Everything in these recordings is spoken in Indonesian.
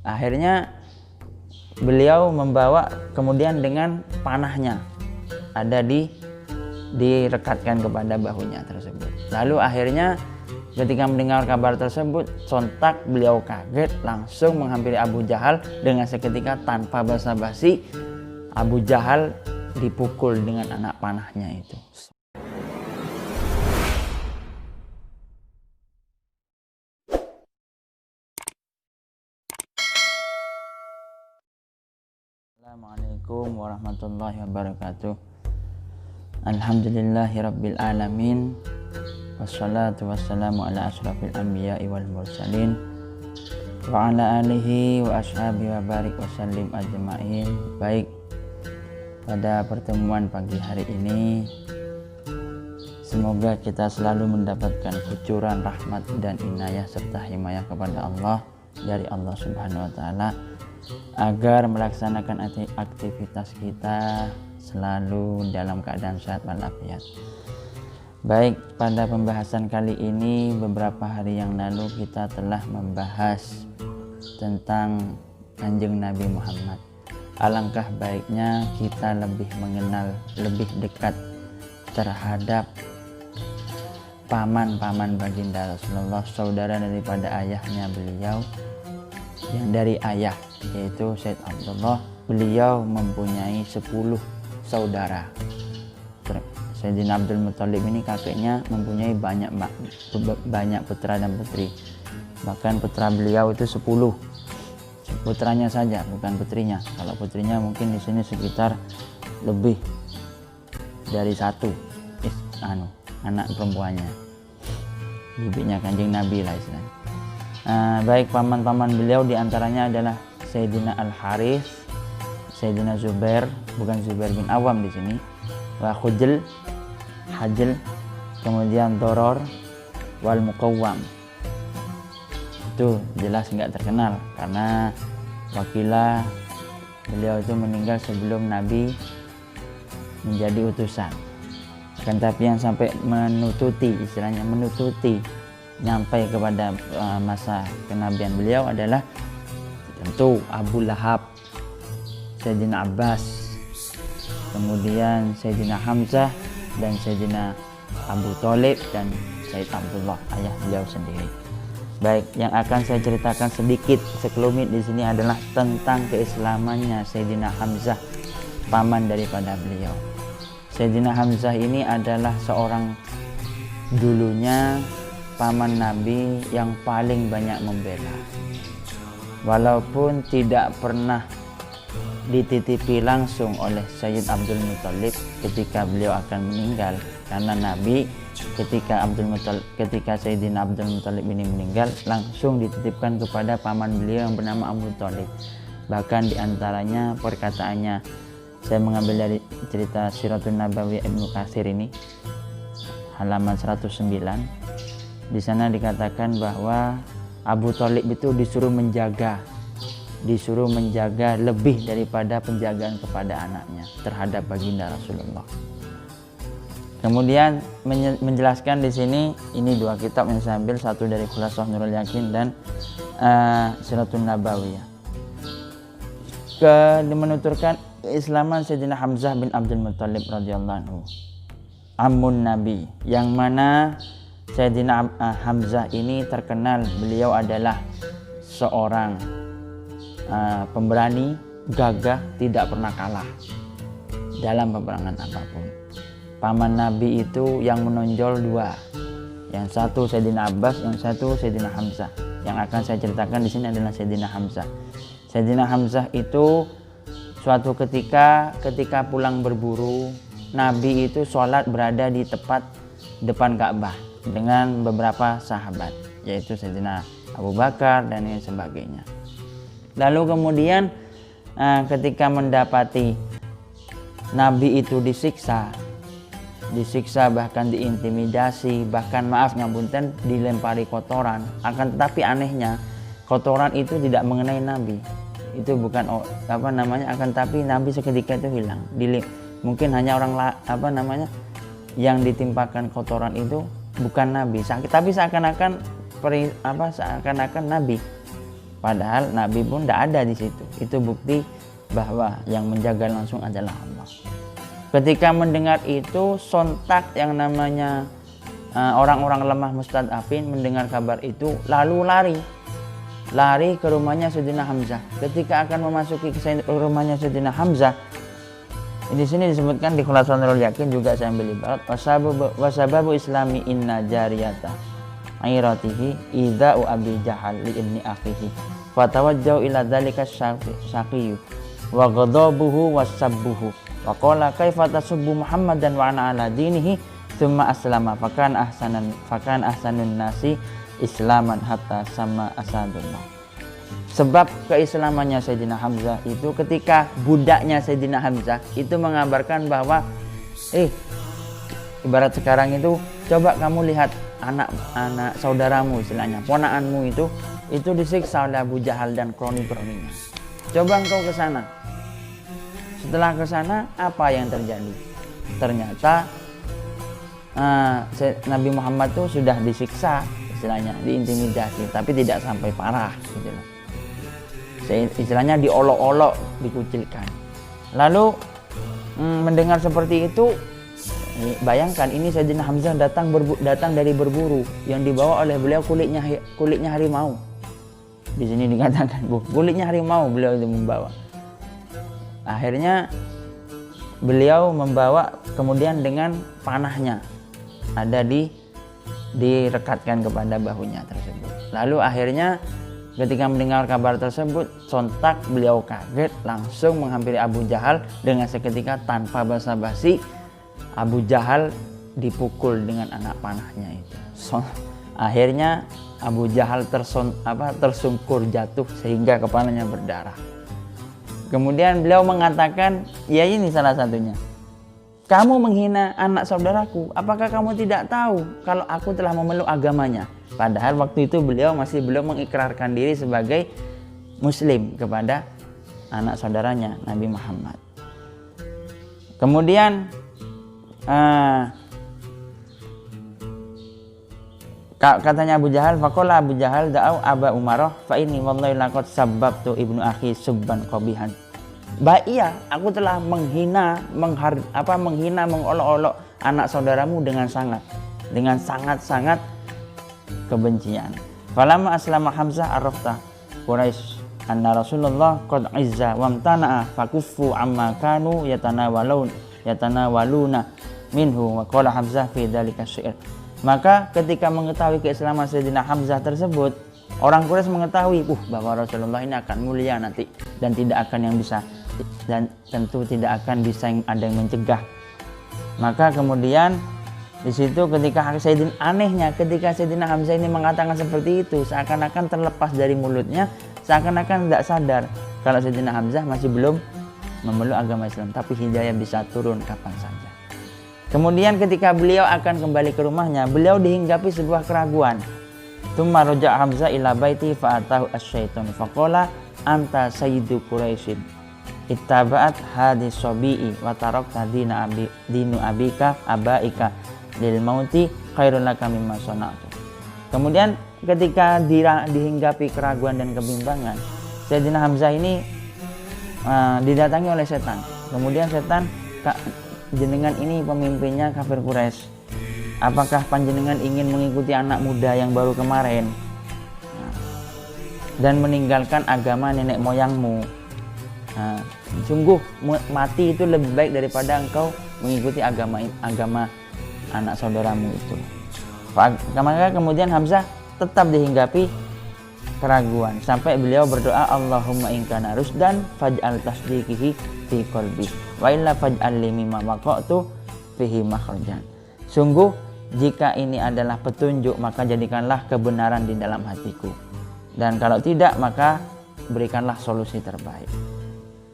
Akhirnya beliau membawa kemudian dengan panahnya ada direkatkan kepada bahunya tersebut. Lalu akhirnya ketika mendengar kabar tersebut, sontak beliau kaget, langsung menghampiri Abu Jahal dengan seketika tanpa basa-basi. Abu Jahal dipukul dengan anak panahnya itu. Assalamualaikum warahmatullahi wabarakatuh. Alhamdulillahirabbil alamin. Wassalatu wassalamu ala asyrafil anbiya'i wal mursalin wa ala alihi wa ashabihi wa barik wa sallim ajma'in. Baik, pada pertemuan pagi hari ini semoga kita selalu mendapatkan kucuran rahmat dan inayah serta himayah kepada Allah dari Allah Subhanahu wa taala agar melaksanakan aktivitas kita selalu dalam keadaan sehat walafiat. Baik, pada pembahasan kali ini beberapa hari yang lalu kita telah membahas tentang Kanjeng Nabi Muhammad. Alangkah baiknya kita lebih mengenal, lebih dekat terhadap paman-paman baginda Rasulullah, saudara daripada ayahnya beliau yang dari ayah, yaitu Sayyid Abdullah. Beliau mempunyai 10 saudara. Sayyidina Abdul Muthalib ini kakeknya mempunyai banyak putra dan putri. Bahkan putra beliau itu 10. Putranya saja, bukan putrinya. Kalau putrinya mungkin di sini sekitar lebih dari 1 anak perempuannya. Bibinya Kanjeng Nabi lah istilahnya. Baik, paman-paman beliau diantaranya adalah Sayyidina Al-Harith, Sayyidina Zubair, bukan Zubair bin Awam di sini, wa Hajl, kemudian Doror, wal Muqawwam. Itu jelas nggak terkenal karena wakilah beliau itu meninggal sebelum Nabi menjadi utusan. Akan tapi yang sampai menututi, istilahnya menututi nyampai kepada masa kenabian beliau adalah tentu Abu Lahab, Sayyidina Abbas, kemudian Sayyidina Hamzah dan Sayyidina Abu Thalib dan Sayyid Abdullah, ayah beliau sendiri. Baik, yang akan saya ceritakan sedikit sekelumit di sini adalah tentang keislamannya Sayyidina Hamzah, paman daripada beliau. Sayyidina Hamzah ini adalah seorang dulunya paman Nabi yang paling banyak membela. Walaupun tidak pernah dititipi langsung oleh Sayyid Abdul Muthalib ketika beliau akan meninggal, karena Nabi ketika Sayyidina Abdul Muthalib ini meninggal langsung dititipkan kepada paman beliau yang bernama Abu Thalib. Bahkan diantaranya perkataannya, saya mengambil dari cerita Siratun Nabawi Ibnu Katsir ini halaman 109. Di sana dikatakan bahwa Abu Thalib itu disuruh menjaga lebih daripada penjagaan kepada anaknya terhadap baginda Rasulullah. Kemudian menjelaskan di sini, ini 2 kitab yang saya ambil, satu dari Khulasah Nurul Yakin dan Siratun Nabawiyah. Menuturkan keislaman Sayyidina Hamzah bin Abdul Muthalib radhiyallahu anhu, ammun Nabi, yang mana Sayyidina Hamzah ini terkenal beliau adalah seorang pemberani, gagah, tidak pernah kalah dalam peperangan apapun. Paman Nabi itu yang menonjol 2, yang satu Sayyidina Abbas, yang satu Sayyidina Hamzah. Yang akan saya ceritakan di sini adalah Sayyidina Hamzah. Sayyidina Hamzah itu suatu ketika pulang berburu, Nabi itu sholat berada di tepat depan Ka'bah dengan beberapa sahabat, yaitu Sayyidina Abu Bakar dan lain sebagainya. Lalu kemudian ketika mendapati Nabi itu disiksa, bahkan diintimidasi, bahkan dilempari kotoran. Akan tetapi anehnya kotoran itu tidak mengenai Nabi. Itu bukan akan tapi Nabi seketika itu hilang. Mungkin hanya yang ditimpakan kotoran itu bukan Nabi, tapi seakan-akan Nabi. Padahal Nabi pun tidak ada di situ. Itu bukti bahwa yang menjaga langsung adalah Allah. Ketika mendengar itu, sontak yang namanya orang-orang lemah mustad'afin mendengar kabar itu lalu lari ke rumahnya Sayyidina Hamzah. Ketika akan memasuki rumahnya Sayyidina Hamzah, di sini disebutkan di Khulasatul Yakin juga saya ambil ibarat wasababu islami inna jariyata airatihi ida'u abi jahal li ibni akhihi fatawajjau ila dzalika syaqiyu wa ghadabuhu wasabbuhu wa qala kaifa tasubbu muhammadan wa ana ala dinihi thumma aslama fakan ahsanun nasi islaman hatta sama asadullah. Sebab keislamannya Sayyidina Hamzah itu ketika budaknya Sayyidina Hamzah itu mengabarkan bahwa ibarat sekarang itu coba kamu lihat anak saudaramu istilahnya, ponakanmu itu disiksa oleh Abu Jahal dan kroni-kroninya. Coba engkau ke sana. Setelah ke sana apa yang terjadi? Ternyata Nabi Muhammad itu sudah disiksa istilahnya, diintimidasi, tapi tidak sampai parah gitu loh. Istilahnya diolok-olok, dikucilkan. Lalu mendengar seperti itu, bayangkan ini Sayyidina Hamzah datang dari berburu yang dibawa oleh beliau kulitnya harimau. Di sini dikatakan kulitnya harimau beliau itu membawa. Akhirnya beliau membawa kemudian dengan panahnya ada direkatkan kepada bahunya tersebut. Lalu akhirnya ketika mendengar kabar tersebut, sontak beliau kaget, langsung menghampiri Abu Jahal dengan seketika tanpa basa-basi. Abu Jahal dipukul dengan anak panahnya itu. Akhirnya Abu Jahal tersungkur jatuh sehingga kepalanya berdarah. Kemudian beliau mengatakan, ya ini salah satunya. Kamu menghina anak saudaraku, apakah kamu tidak tahu kalau aku telah memeluk agamanya? Padahal waktu itu beliau masih belum mengikrarkan diri sebagai muslim kepada anak saudaranya Nabi Muhammad. Kemudian katanya Abu Jahal, faqala Abu Jahal da'au Aba Umarah fa inni wallahi laqad sabbabtu ibnu akhi subban qabihan. Iya, aku telah menghina, mengolok-olok anak saudaramu dengan sangat kebencian. Falamma aslama Hamzah arafta Quraisy anna Rasulullah qad izza wa amtana'a fakuffu amma kanu yatanawaluna minhu wa qala Hamzah fi dzalika syair. Maka ketika mengetahui keislaman Sayyidina Hamzah tersebut, orang Quraisy mengetahui bahwa Rasulullah ini akan mulia nanti dan tidak akan tentu tidak akan bisa ada yang mencegah. Maka kemudian di situ ketika Sayyidina Hamzah ini mengatakan seperti itu, seakan-akan terlepas dari mulutnya, seakan-akan tidak sadar kalau Sayyidina Hamzah masih belum memeluk agama Islam, tapi hidayah bisa turun kapan saja. Kemudian ketika beliau akan kembali ke rumahnya, beliau dihinggapi sebuah keraguan. Tsumma raja'a Hamzah ila baiti fa'atahu asy-syaitanu faqala anta sayyidu Quraisyin ittaba'at hadis sabi'i wa tarakta dinu abika abaika lil mauti khairun laka mimma sana'tu. Kemudian ketika dihinggapi keraguan dan kebimbangan, Sayyidina Hamzah ini didatangi oleh setan. Kemudian setan, jenengan ini pemimpinnya kafir Quraisy. Apakah panjenengan ingin mengikuti anak muda yang baru kemarin dan meninggalkan agama nenek moyangmu? Sungguh mati itu lebih baik daripada engkau mengikuti agama anak saudaramu itu. Maka kemudian Hamzah tetap dihinggapi keraguan sampai beliau berdoa, Allahumma in kana rusdan faj'al tasdiqihi fi qalbi wa illa faj'al li mimma waqa'tu fihi makhrajan. Sungguh jika ini adalah petunjuk, maka jadikanlah kebenaran di dalam hatiku, dan kalau tidak maka berikanlah solusi terbaik.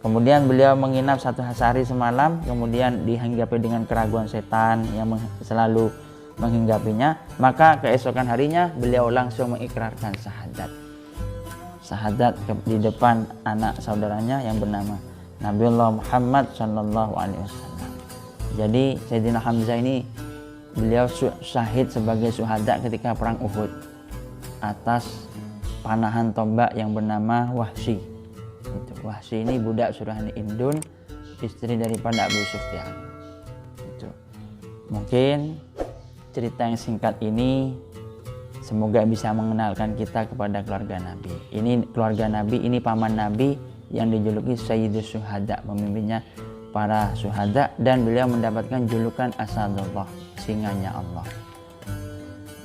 Kemudian beliau menginap 1 hari semalam, kemudian dihinggapi dengan keraguan setan yang selalu menghinggapinya. Maka keesokan harinya beliau langsung mengikrarkan syahadat di depan anak saudaranya yang bernama Nabiullah Muhammad sallallahu alaihi wasallam. Jadi Sayyidina Hamzah ini beliau syahid sebagai syuhada ketika perang Uhud atas panahan tombak yang bernama Wahsy. Wahsy ini budak Surahani Indun, istri daripada Abu Sufyan. Mungkin cerita yang singkat ini semoga bisa mengenalkan kita kepada keluarga Nabi. Ini keluarga Nabi, ini paman Nabi yang dijuluki Sayyidus Syuhada, pemimpinnya para syuhada, dan beliau mendapatkan julukan Asadullah, singanya Allah.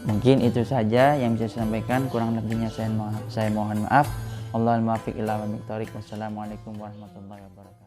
Mungkin itu saja yang bisa saya sampaikan, kurang lebihnya saya mohon maaf. Allahul muwaffiq ila aqwamit thoriq. Wassalamualaikum warahmatullahi wabarakatuh.